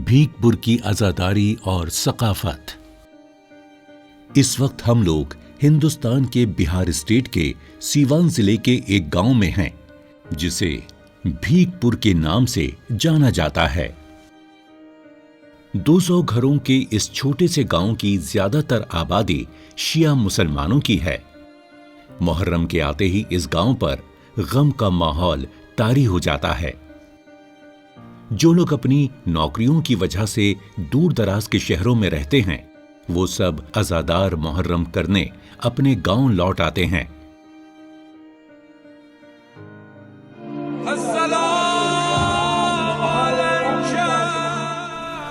भीकपुर की आजादारी और सकाफत। इस वक्त हम लोग हिंदुस्तान के बिहार स्टेट के सीवान जिले के एक गांव में हैं, जिसे भीकपुर के नाम से जाना जाता है। 200 घरों के इस छोटे से गांव की ज्यादातर आबादी शिया मुसलमानों की है। मुहर्रम के आते ही इस गांव पर गम का माहौल तारी हो जाता है। जो लोग अपनी नौकरियों की वजह से दूर दराज के शहरों में रहते हैं, वो सब अज़ादार मुहर्रम करने अपने गांव लौट आते हैं।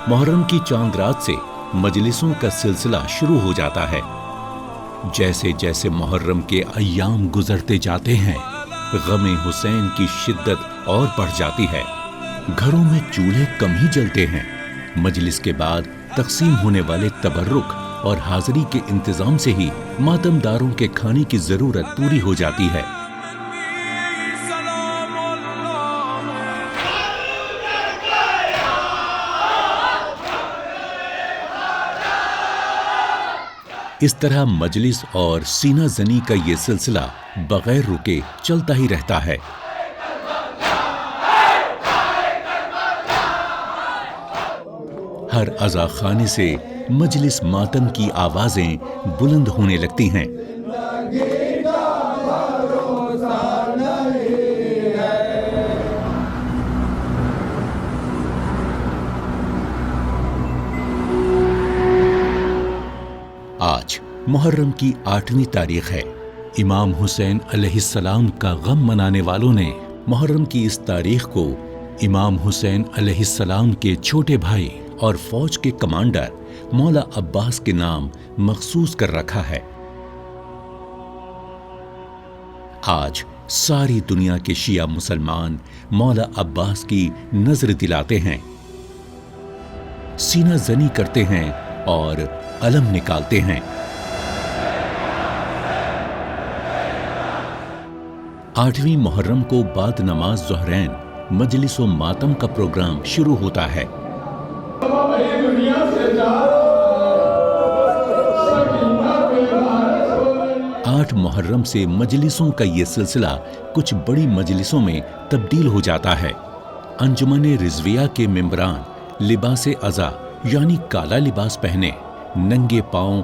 मुहर्रम की चांद रात से मजलिसों का सिलसिला शुरू हो जाता है। जैसे जैसे मुहर्रम के अय्याम गुजरते जाते हैं, गमे हुसैन की शिद्दत और बढ़ जाती है। घरों में चूल्हे कम ही जलते हैं। मजलिस के बाद तकसीम होने वाले तबर्रुक और हाजिरी के इंतजाम से ही मातमदारों के खाने की जरूरत पूरी हो जाती है। इस तरह मजलिस और सीना जनी का ये सिलसिला बगैर रुके चलता ही रहता है। हर अज़ा खाने से मजलिस मातम की आवाजें बुलंद होने लगती हैं। आज मुहर्रम की 8वीं तारीख है। इमाम हुसैन अलैहिस्सलाम का गम मनाने वालों ने मुहर्रम की इस तारीख को इमाम हुसैन अलैहिस्सलाम के छोटे भाई और फौज के कमांडर मौला अब्बास के नाम मखसूस कर रखा है। आज सारी दुनिया के शिया मुसलमान मौला अब्बास की नजर दिलाते हैं, सीना जनी करते हैं और अलम निकालते हैं। 8वीं मुहर्रम को बाद नमाज ज़ुहरैन मजलिस व मातम का प्रोग्राम शुरू होता है। 8 मुहर्रम से मजलिसों का ये सिलसिला कुछ बड़ी मजलिसों में तब्दील हो जाता है। अंजुमन रिजविया के मेंबरान लिबासे अज़ा यानी काला लिबास पहने, नंगे पांव,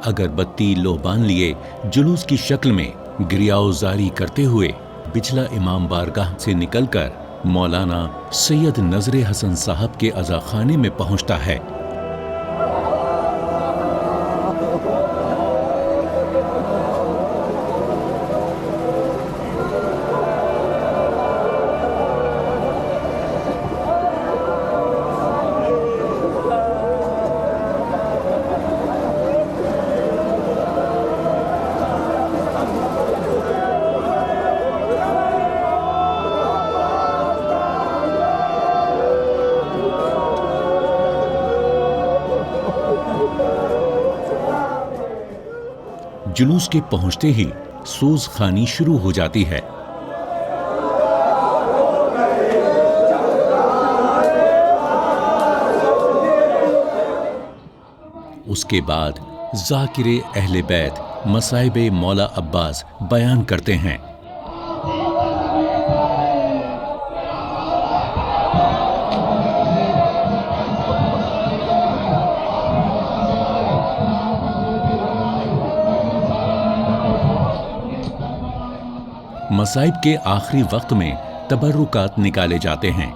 अगरबत्ती लोबान लिए जुलूस की शक्ल में गिरियाओजारी करते हुए बिचला इमाम बारगाह से निकलकर मौलाना सैयद नजरे हसन साहब के अज़ा खाने में पहुंचता है। जुलूस के पहुंचते ही सोज खानी शुरू हो जाती है। اس کے بعد ذاکر اہل بیت مصائب مولا عباس بیان کرتے ہیں۔ مصائب کے آخری وقت میں تبرکات نکالے جاتے ہیں۔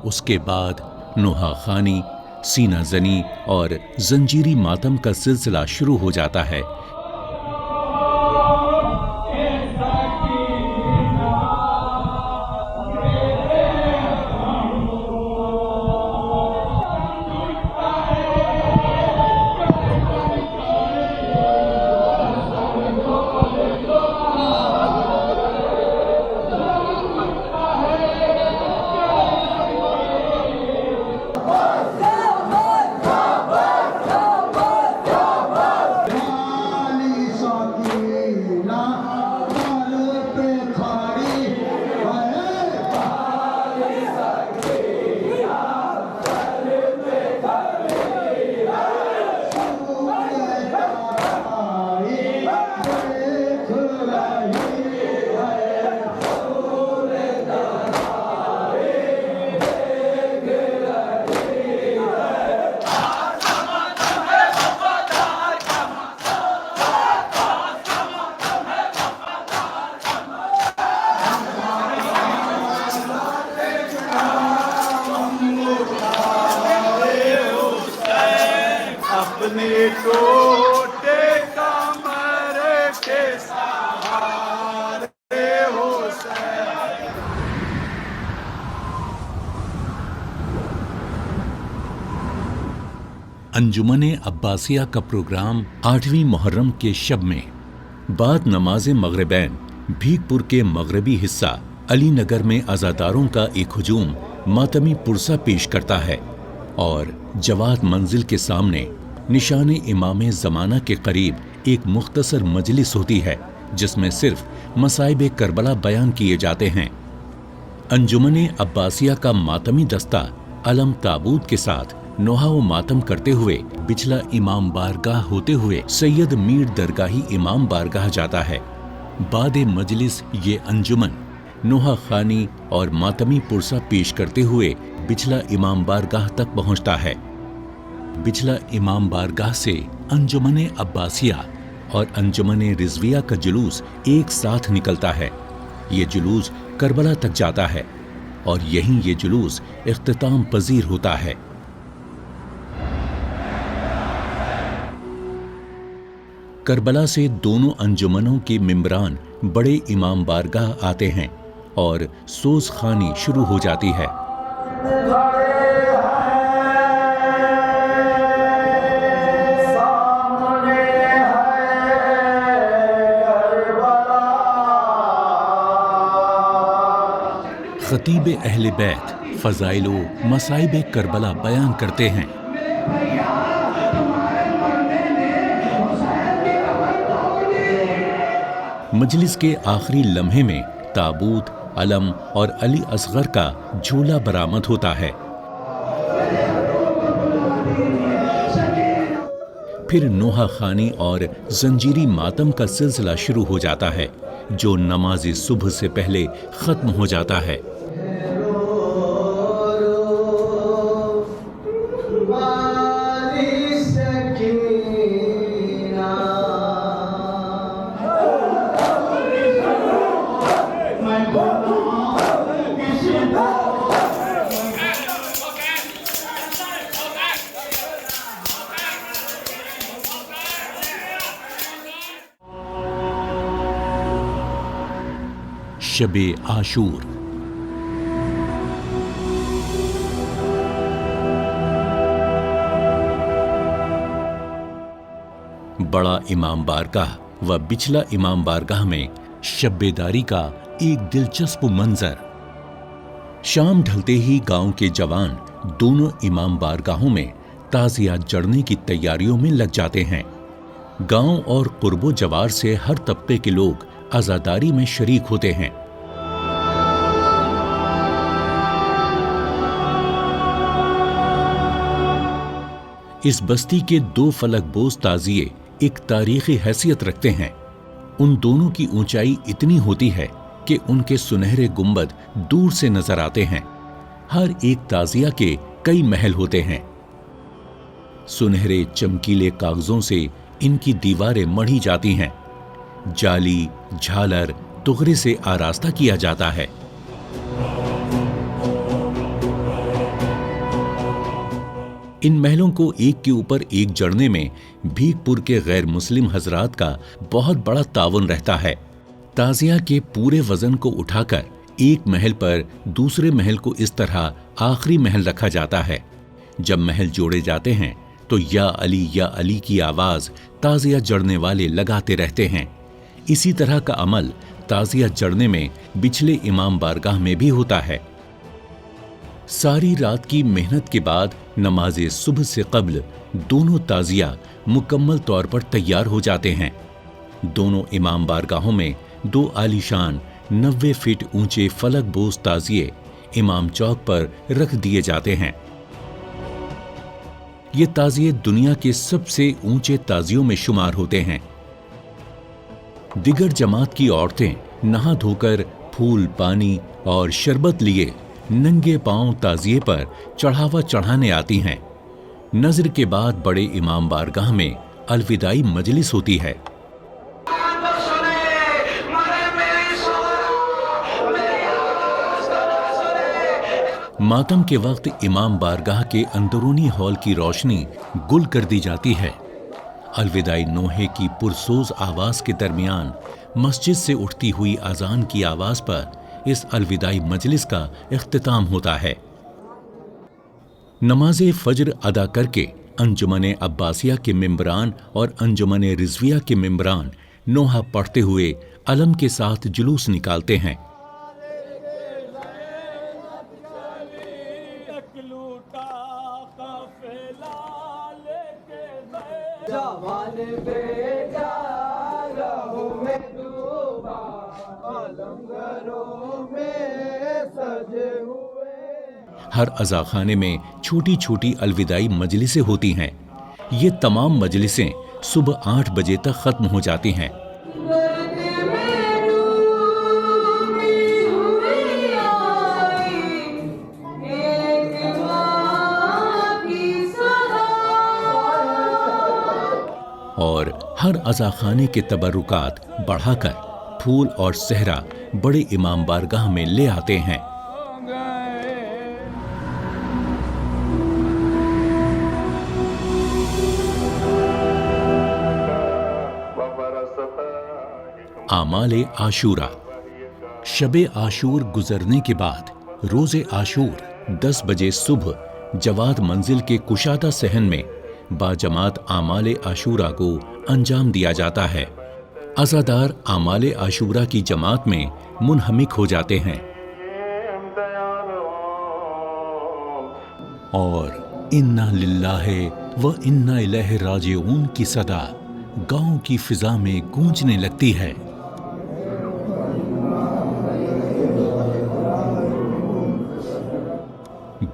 اس کے بعد نوحہ خوانی، سینہ زنی اور زنجیری ماتم کا سلسلہ شروع ہو جاتا ہے۔ انجمن عباسیہ کا پروگرام 8ویں محرم کے شب میں بعد نماز مغربین بھیک پور کے مغربی حصہ علی نگر میں عزاداروں کا ایک ہجوم ماتمی پرسہ پیش کرتا ہے اور جواد منزل کے سامنے نشان امام زمانہ کے قریب ایک مختصر مجلس ہوتی ہے جس میں صرف مصائب کربلا بیان کیے جاتے ہیں۔ انجمن عباسیہ کا ماتمی دستہ علم تابوت کے ساتھ نوحہ و ماتم کرتے ہوئے بچلا امام بارگاہ ہوتے ہوئے سید میر درگاہی امام بارگاہ جاتا ہے۔ بعد مجلس یہ انجمن نوحہ خوانی اور ماتمی پرسہ پیش کرتے ہوئے بچلا امام بارگاہ تک پہنچتا ہے۔ بچلا امام بارگاہ سے انجمن عباسیہ اور انجمن رضویہ کا جلوس ایک ساتھ نکلتا ہے۔ یہ جلوس کربلا تک جاتا ہے اور یہیں یہ جلوس اختتام پذیر ہوتا ہے۔ کربلا سے دونوں انجمنوں کے ممبران بڑے امام بارگاہ آتے ہیں اور سوز خوانی شروع ہو جاتی ہے۔ خطیب اہل بیت فضائل و مصائب کربلا بیان کرتے ہیں۔ مجلس کے آخری لمحے میں تابوت، علم اور علی اصغر کا جھولا برآمد ہوتا ہے۔ پھر نوحہ خوانی اور زنجیری ماتم کا سلسلہ شروع ہو جاتا ہے جو نماز صبح سے پہلے ختم ہو جاتا ہے۔ شب عاشور بڑا امام بارگاہ و بچلا امام بارگاہ میں شب بیداری کا एक दिलचस्प मंजर। शाम ढलते ही गांव के जवान दोनों इमाम बारगाहों में ताज़ियात जड़ने की तैयारियों में लग जाते हैं। गांव और कुर्बो जवार से हर तबके के लोग आज़ादारी में शरीक होते हैं। इस बस्ती के दो फलकबोज ताजिए एक तारीखी हैसियत रखते हैं। उन दोनों की ऊंचाई इतनी होती है कि उनके सुनहरे गुंबद दूर से नजर आते हैं। हर एक ताजिया के कई महल होते हैं। सुनहरे चमकीले कागजों से इनकी दीवारें मढ़ी जाती हैं। जाली, झालर, तुगरे से आरास्ता किया जाता है। इन महलों को एक के ऊपर एक जड़ने में भीखपुर के गैर मुस्लिम हजरात का बहुत बड़ा तावन रहता है। ताजिया के पूरे वजन को उठाकर एक महल पर दूसरे महल को इस तरह आखिरी महल रखा जाता है। जब महल जोड़े जाते हैं तो या अली की आवाज ताजिया जड़ने वाले लगाते रहते हैं। इसी तरह का अमल ताजिया जड़ने में बिछले इमाम बारगाह में भी होता है। सारी रात की मेहनत के बाद नमाज़े सुबह से कब्ल दोनों ताजिया मुकम्मल तौर पर तैयार हो जाते हैं। दोनों इमाम बारगाहों में दो आलीशान 90 फीट ऊंचे फलकबोज ताजिए इमाम चौक पर रख दिए जाते हैं। ये ताजिए दुनिया के सबसे ऊंचे ताजियों में शुमार होते हैं। दिगर जमात की औरतें नहा धोकर फूल, पानी और शरबत लिए नंगे पांव ताजिए पर चढ़ावा चढ़ाने आती हैं। नजर के बाद बड़े इमाम बारगाह में अलविदाई मजलिस होती है। मातम के वक्त इमाम बारगाह के अंदरूनी हॉल की रोशनी गुल कर दी जाती है। अलविदाई नोहे की पुरसोज आवाज के दरमियान मस्जिद से उठती हुई अजान की आवाज पर इस अलविदाई मजलिस का इख्तिताम होता है। नमाज़े फज्र अदा करके अंजुमन अब्बासिया के मेंबरान और अंजुमन रिजविया के मेंबरान नोहा पढ़ते हुए अलम के साथ जुलूस निकालते हैं। हर अज़ाखाने में छोटी छोटी अलविदाई मजलिसें होती हैं। ये तमाम मजलिसें सुबह 8 बजे तक खत्म हो जाती हैं। और हर अज़ाखाने के तबरुकात बढ़ाकर फूल और सहरा बड़े इमाम बारगाह में ले आते हैं। आमाले आशूरा। शबे आशूर गुजरने के बाद रोज़े आशूर 10 बजे सुबह जवाद मंजिल के कुशादा सहन में बाजमात आमाले आशूरा को अंजाम दिया जाता है। अज़ादार आमाले आशूरा की जमात में मुनहमिक हो जाते हैं और इन्ना लिल्लाहि व इन्ना इलैहि राजिऊन की सदा गांव की फिजा में गूंजने लगती है।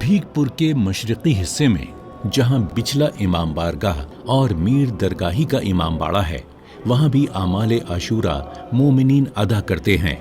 भीखपुर के मशरिकी हिस्से में जहां बिचला इमाम बारगाह और मीर दरगाही का इमाम बाड़ा है, वहां भी आमाले आशूरा मोमिनीन अदा करते हैं।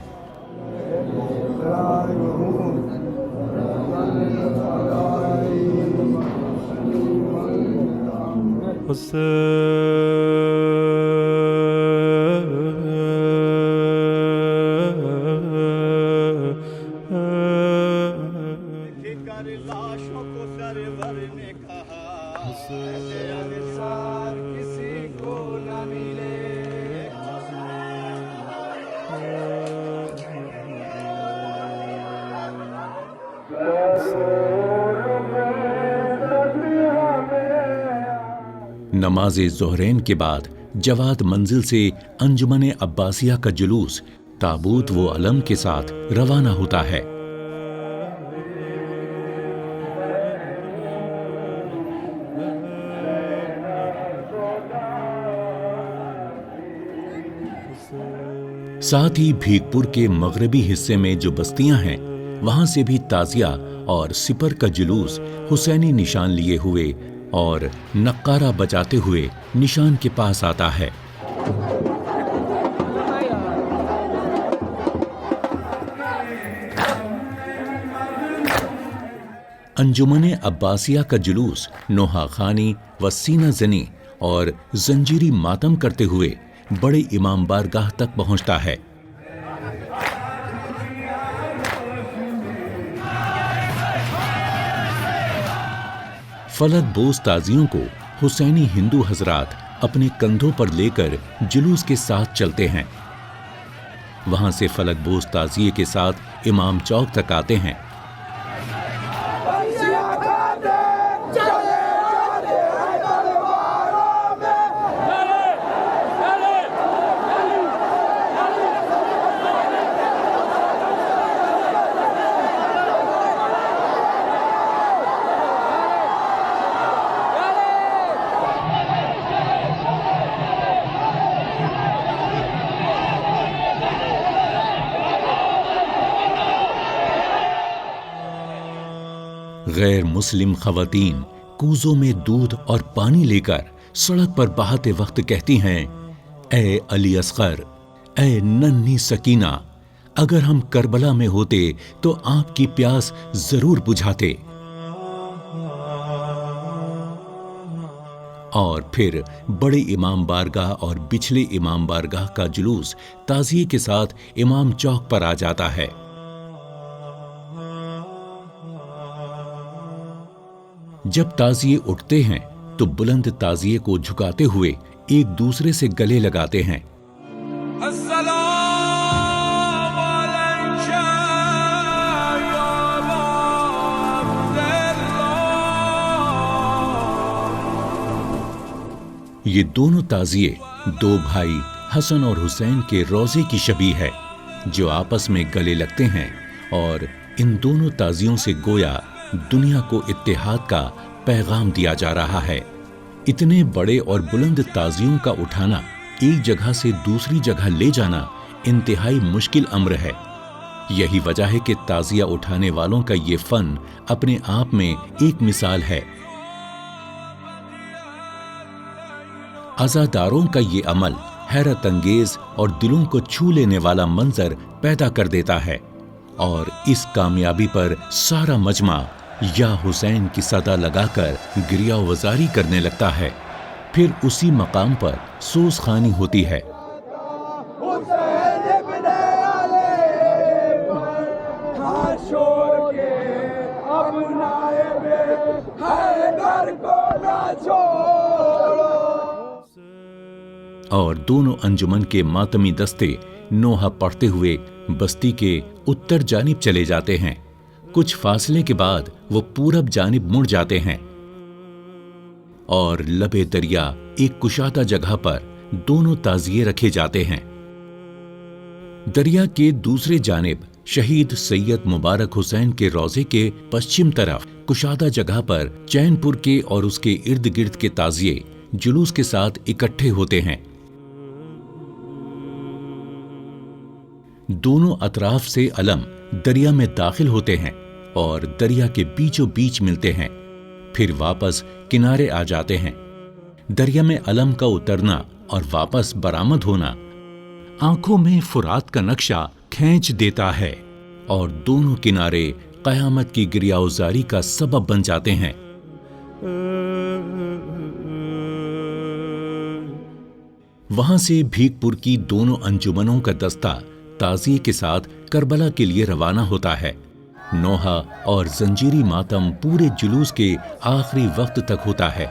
नमाज़े ज़ोहरैन के बाद जवाद मंजिल से अंजुमन अब्बासिया का जुलूस ताबूत वो अलम के साथ रवाना होता है। साथ ही भीगपुर के मगरबी हिस्से में जो बस्तियां हैं, वहां से भी ताजिया और सिपर का जुलूस हुसैनी निशान लिए हुए और नक्कारा बजाते हुए निशान के पास आता है। अंजुमने अब्बासिया का जुलूस नोहा खानी व सीना जनी और जंजीरी मातम करते हुए बड़े इमाम बारगाह तक पहुंचता है। फलक बोस ताजियों को हुसैनी हिंदू हजरात अपने कंधों पर लेकर जुलूस के साथ चलते हैं। वहां से फलक बोस ताजिए के साथ इमाम चौक तक आते हैं। गैर मुस्लिम खवातीन कूजों में दूध और पानी लेकर सड़क पर बहाते वक्त कहती हैं, ए अली असगर, ए नन्ही सकीना, अगर हम करबला में होते तो आपकी प्यास जरूर बुझाते। और फिर बड़े इमाम बारगाह और बिछले इमाम बारगाह का जुलूस ताजिए के साथ इमाम चौक पर आ जाता है। जब ताजिए उठते हैं तो बुलंद ताजिए को झुकाते हुए एक दूसरे से गले लगाते हैं। ये दोनों ताजिए दो भाई हसन और हुसैन के रोजे की शबीह है, जो आपस में गले लगते हैं और इन दोनों ताजियों से गोया दुनिया को इत्तेहाद का पैगाम दिया जा रहा है। इतने बड़े और बुलंद ताजियों का उठाना, एक जगह से दूसरी जगह ले जाना इंतहाई मुश्किल अम्र है। यही वजह है कि ताजिया उठाने वालों का ये फन अपने आप में एक मिसाल है। अज़ादारों का ये अमल हैरत अंगेज और दिलों को छू लेने वाला मंजर पैदा कर देता है और इस कामयाबी पर सारा मजमा या हुसैन की सदा लगाकर गिरिया वजारी करने लगता है। फिर उसी मकाम पर सोस खानी होती है। और दोनों अंजुमन के मातमी दस्ते नोहा पढ़ते हुए बस्ती के उत्तर जानिब चले जाते हैं। कुछ फासले के बाद वो पूरब जानिब मुड़ जाते हैं और लबे दरिया एक कुशादा जगह पर दोनों ताजिए रखे जाते हैं। दरिया के दूसरे जानिब शहीद सैयद मुबारक हुसैन के रोजे के पश्चिम तरफ कुशादा जगह पर चैनपुर के और उसके इर्द गिर्द के ताजिए जुलूस के साथ इकट्ठे होते हैं। दोनों अतराफ से अलम दरिया में दाखिल होते हैं और दरिया के बीचों बीच मिलते हैं, फिर वापस किनारे आ जाते हैं। दरिया में अलम का उतरना और वापस बरामद होना आंखों में फुरात का नक्शा खींच देता है और दोनों किनारे कयामत की गिरियाउजारी का सबब बन जाते हैं। वहां से भीगपुर की दोनों अंजुमनों का दस्ता ताजिए के साथ करबला के लिए रवाना होता है। नोहा और जंजीरी मातम पूरे जुलूस के आखिरी वक्त तक होता है।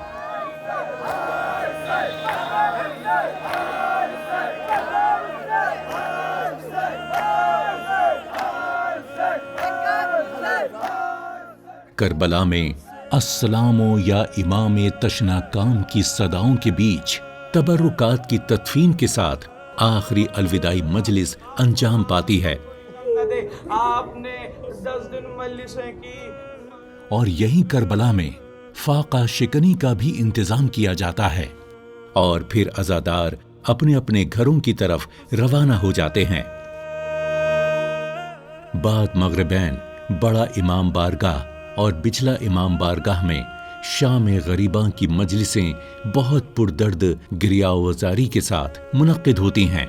करबला में अस्सलामो या इमाम तशना काम की सदाओं के बीच तबर्रुकात की तदफीन के साथ आखिरी अलविदाई मजलिस अंजाम पाती है आपने 10 दिन मजलिसें की। और यहीं करबला में फाका शिकनी का भी इंतजाम किया जाता है और फिर अज़ादार अपने अपने घरों की तरफ रवाना हो जाते हैं। बाद मगरिबैन बड़ा इमाम बारगाह और बिचला इमाम बारगाह में शाम गरीबा की मजलिसें बहुत पुरदर्द गिरियावजारी के साथ मुनक्किद होती हैं।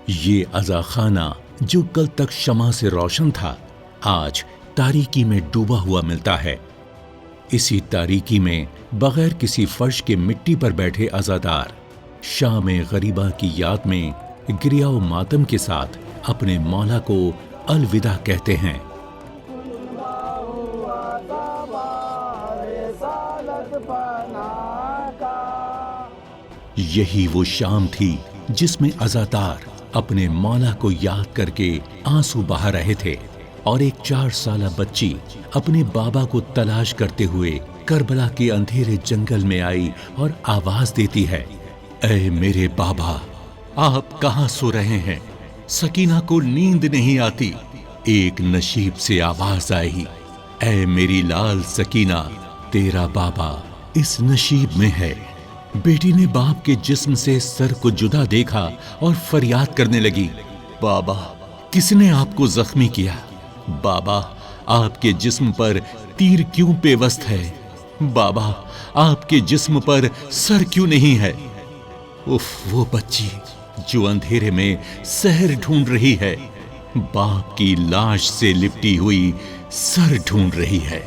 ये अज़ाखाना जो कल तक शमा से रोशन था, आज तारीकी में डूबा हुआ मिलता है। इसी तारीकी में बगैर किसी फर्श के मिट्टी पर बैठे अज़ादार शाम गरीबा की याद में गिरिया मातम के साथ अपने मौला को अलविदा कहते हैं। यही वो शाम थी जिसमें अज़ादार अपने मौला को याद करके आंसू बहा रहे थे और एक 4 साला बच्ची अपने बाबा को तलाश करते हुए करबला के अंधेरे जंगल में आई और आवाज देती है, ऐ मेरे बाबा, आप कहां सो रहे हैं? सकीना को नींद नहीं आती। एक नशीब से आवाज आई, ऐ मेरी लाल सकीना, तेरा बाबा इस नशीब में है। बेटी ने बाप के जिस्म से सर को जुदा देखा और फरियाद करने लगी, बाबा किसने आपको जख्मी किया? बाबा आपके जिस्म पर तीर क्यों पेवस्त है? बाबा आपके जिस्म पर सर क्यों नहीं है? उफ, वो बच्ची जो अंधेरे में सहर ढूंढ रही है, बाप की लाश से लिपटी हुई सर ढूंढ रही है।